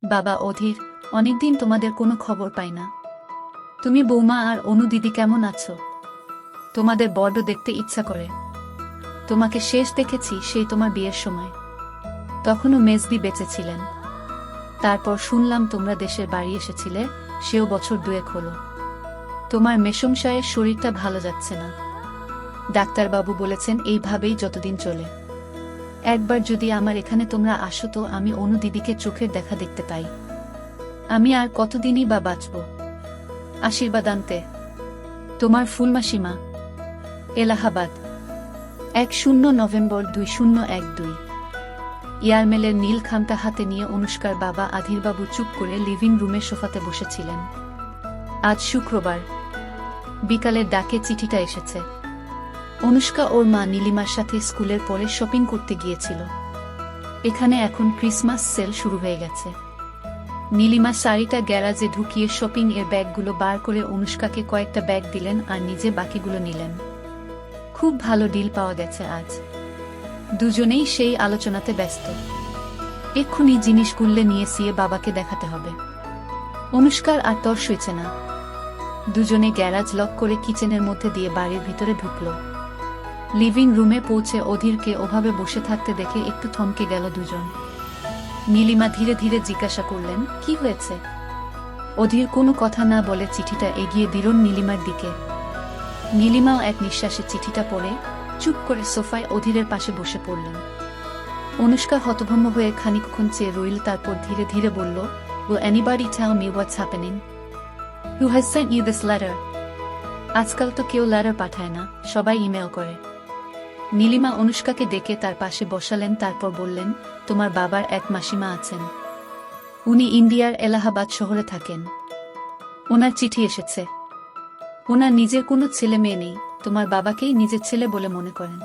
বাবা অধীর, অনেকদিন তোমাদের কোনো খবর পাই না। তুমি বৌমা আর অনু দিদি কেমন আছো? তোমাদের বড্ড দেখতে ইচ্ছা করে। তোমাকে শেষ দেখেছি সেই তোমার বিয়ের সময়। তখনও মেজদি বেঁচে ছিলেন। তারপর শুনলাম তোমরা দেশের বাড়ি এসেছিলে, সেও বছর দুয়েক হলো। তোমার মেশমশায়ের শরীরটা ভালো যাচ্ছে না। ডাক্তারবাবু বলেছেন এইভাবেই যতদিন চলে। একবার যদি আমার এখানে তোমরা আসো তো আমি অনু দিদিকে চোখের দেখা দেখতে পাই। আমি আর কতদিনই বা বাঁচব। আশীর্বাদ আনতে। তোমার ফুলমাসিমা, এলাহাবাদ, ১ নভেম্বর ২০১২। ইয়ারমেলের নীল খামটা হাতে নিয়ে অনুষ্কার বাবা আধীরবাবু চুপ করে লিভিং রুমের সোফাতে বসেছিলেন। আজ শুক্রবার বিকালের ডাকে চিঠিটা এসেছে। অনুষ্কা ওর মা নীলিমার সাথে স্কুলের পরে শপিং করতে গিয়েছিল। এখানে এখন ক্রিসমাস সেল শুরু হয়ে গেছে। নীলিমা শাড়িটা গ্যারাজে ঢুকিয়ে শপিং এর ব্যাগগুলো বার করে অনুষ্কাকে কয়েকটা ব্যাগ দিলেন আর নিজে বাকিগুলো নিলেন। খুব ভালো ডিল পাওয়া গেছে আজ। দুজনেই সেই আলোচনাতে ব্যস্ত। এক্ষুনি জিনিসগুলো নিয়ে সিয়ে বাবাকে দেখাতে হবে। অনুষ্কার আর তর সইছে না। দুজনে গ্যারাজ লক করে কিচেনের মধ্যে দিয়ে বাড়ির ভিতরে ঢুকল। লিভিং রুমে পৌঁছে অধীরকে ওভাবে বসে থাকতে দেখে একটু থমকে গেল দুজন। নীলিমা ধীরে ধীরে জিজ্ঞাসা করলেন, কি হয়েছে? অধীর কোনো কথা না বলে চিঠিটা এগিয়ে দিল নীলিমার দিকে। নীলিমাও এক নিঃশ্বাসে চিঠিটা পড়ে চুপ করে সোফায় অধীরের পাশে বসে পড়লেন। অনুষ্কা হতভম্ব হয়ে খানিকক্ষণ চেয়ে রইল, তারপর ধীরে ধীরে বলল, Will anybody tell me what's happening? Who has sent you this letter? আজকাল তো কেউ লেটার পাঠায় না, সবাই ইমেল করে। নীলিমা অনুষ্কাকে ডেকে তার পাশে বসালেন, তারপর বললেন, তোমার বাবার এক মাসিমা আছেন। উনি ইন্ডিয়ার এলাহাবাদ শহরে থাকেন। ওনার চিঠি এসেছে। ওনার নিজের কোনো ছেলে মেয়ে নেই, তোমার বাবাকেই নিজের ছেলে বলে মনে করেন।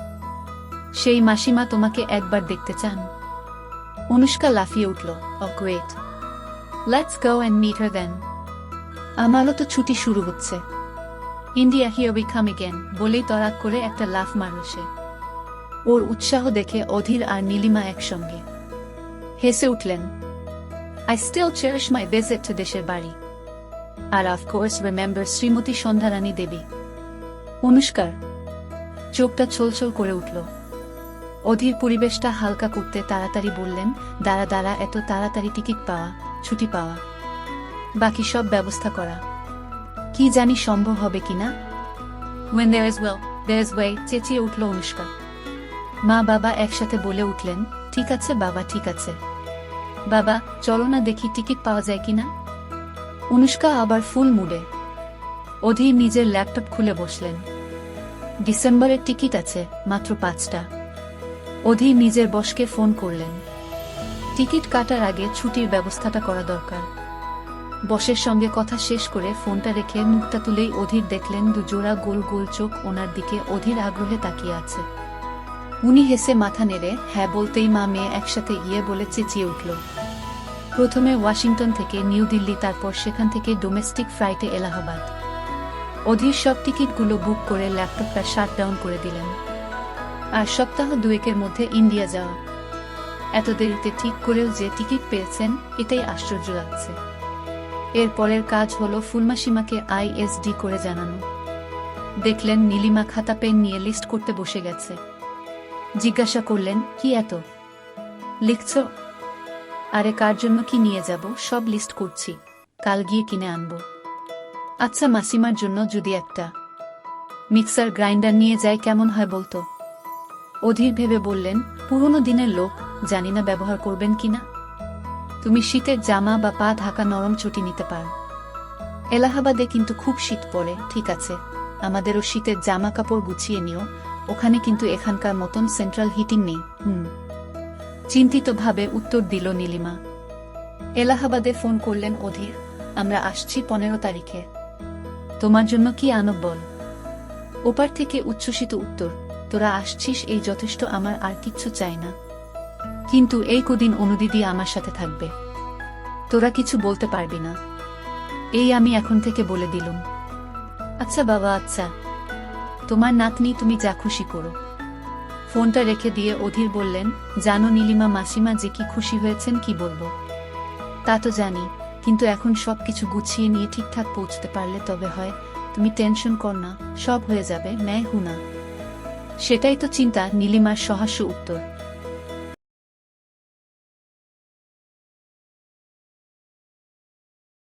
সেই মাসিমা তোমাকে একবার দেখতে চান। অনুষ্কা লাফিয়ে উঠল, Oh great. Let's go and meet her then. আমারও তো ছুটি শুরু হচ্ছে। India here we come again বলেই তড়াক করে একটা লাফ মারল সে। ওর উৎসাহ দেখে অধীর আর নীলিমা একসঙ্গে হেসে উঠলেন। I still cherish my visit to দেশের বাড়ি। আর of course remember Shrimati Sandhyarani দেবী। অনুষ্কার চোখটা ছলছল করে উঠল। অধীর পরিবেশটা হালকা করতে তাড়াতাড়ি বললেন, দাঁড়া দাঁড়া, এত তাড়াতাড়ি টিকিট পাওয়া, ছুটি পাওয়া, বাকি সব ব্যবস্থা করা, কি জানি সম্ভব হবে কিনা। When there is will, there is way, চেঁচিয়ে উঠল অনুষ্কা। মা বাবা একসাথে বলে উঠলেন, ঠিক আছে বাবা, ঠিক আছে বাবা, চলো না দেখি টিকিট পাওয়া যায় কিনা। অনুষ্কা আবার ফুল মুডে। অধীর নিজের ল্যাপটপ খুলে বসলেন। ডিসেম্বরের টিকিট আছে মাত্র 5টা। অধীর নিজের বসকে ফোন করলেন। টিকিট কাটার আগে ছুটির ব্যবস্থাটা করা দরকার। বসের সঙ্গে কথা শেষ করে ফোনটা রেখে মুখটা তুলেই অধীর দেখলেন দুজোড়া গোল গোল চোখ ওনার দিকে অধীর আগ্রহে তাকিয়ে আছে। উনি হেসে মাথা নেড়ে হ্যাঁ বলতেই মা মেয়ে একসাথে ইয়ে বলে চেঁচিয়ে উঠল। প্রথমে ওয়াশিংটন থেকে নিউ দিল্লি, তারপর সেখান থেকে ডোমেস্টিক ফ্লাইটে এলাহাবাদ। অধীর সব টিকিটগুলো বুক করে ল্যাপটপটা শাটডাউন করে দিলেন। আর সপ্তাহ দুয়েকের মধ্যে ইন্ডিয়া যাওয়া। এত দেরিতে ঠিক করেও যে টিকিট পেয়েছেন এটাই আশ্চর্য লাগছে। এর পরের কাজ হলো ফুলমাসিমাকে ISD করে জানানো। দেখলেন নীলিমা খাতা পেন নিয়ে লিস্ট করতে বসে গেছে। জিজ্ঞাসা করলেন, কি এত লিখছ? আরে কার জন্য কি নিয়ে যাব সব লিস্ট করছি, কাল গিয়ে কিনে আনবো। আচ্ছা মাসিমার জন্য যদি একটা মিক্সার গ্রাইন্ডার নিয়ে যায় কেমন হয় বলতো? অধীর ভেবে বললেন, পুরনো দিনের লোক, জানি না ব্যবহার করবেন কিনা। তুমি শীতের জামা বা পা ঢাকা নরম চটি নিতে পারো। এলাহাবাদে কিন্তু খুব শীত পড়ে। ঠিক আছে, আমাদেরও শীতের জামা কাপড় গুছিয়ে নিও, ওখানে কিন্তু এখানকার মতন সেন্ট্রাল হিটিং নেই। চিন্তিতভাবে উত্তর দিল নীলিমা। এলাহাবাদে ফোন করলেন অধীর, আমরা আসছি 15 তারিখে। তোমার জন্য কি আনব বল? ওপার থেকে উচ্ছ্বসিত উত্তর, তোরা আসছিস এই যথেষ্ট, আমার আর কিচ্ছু চাই না। কিন্তু এই কদিন অনুদিদি আমার সাথে থাকবে, তোরা কিছু বলতে পারবি না, এই আমি এখন থেকে বলে দিলুম। আচ্ছা বাবা, আচ্ছা, তোমার নাতনি, তুমি যা খুশি করো। ফোনটা রেখে দিয়ে অধীর বললেন, জানো নীলিমা মাসিমা যে কি খুশি হয়েছেন কি বলবো। তা তো জানি, কিন্তু এখন সব কিছু গুছিয়ে নিয়ে ঠিকঠাক পৌঁছতে পারলে তবে হয়। তুমি টেনশন কর না, সব হয়ে যাবে। मैं हूं ना। সেটাই তো চিন্তা, নীলিমার সহাস্য উত্তর।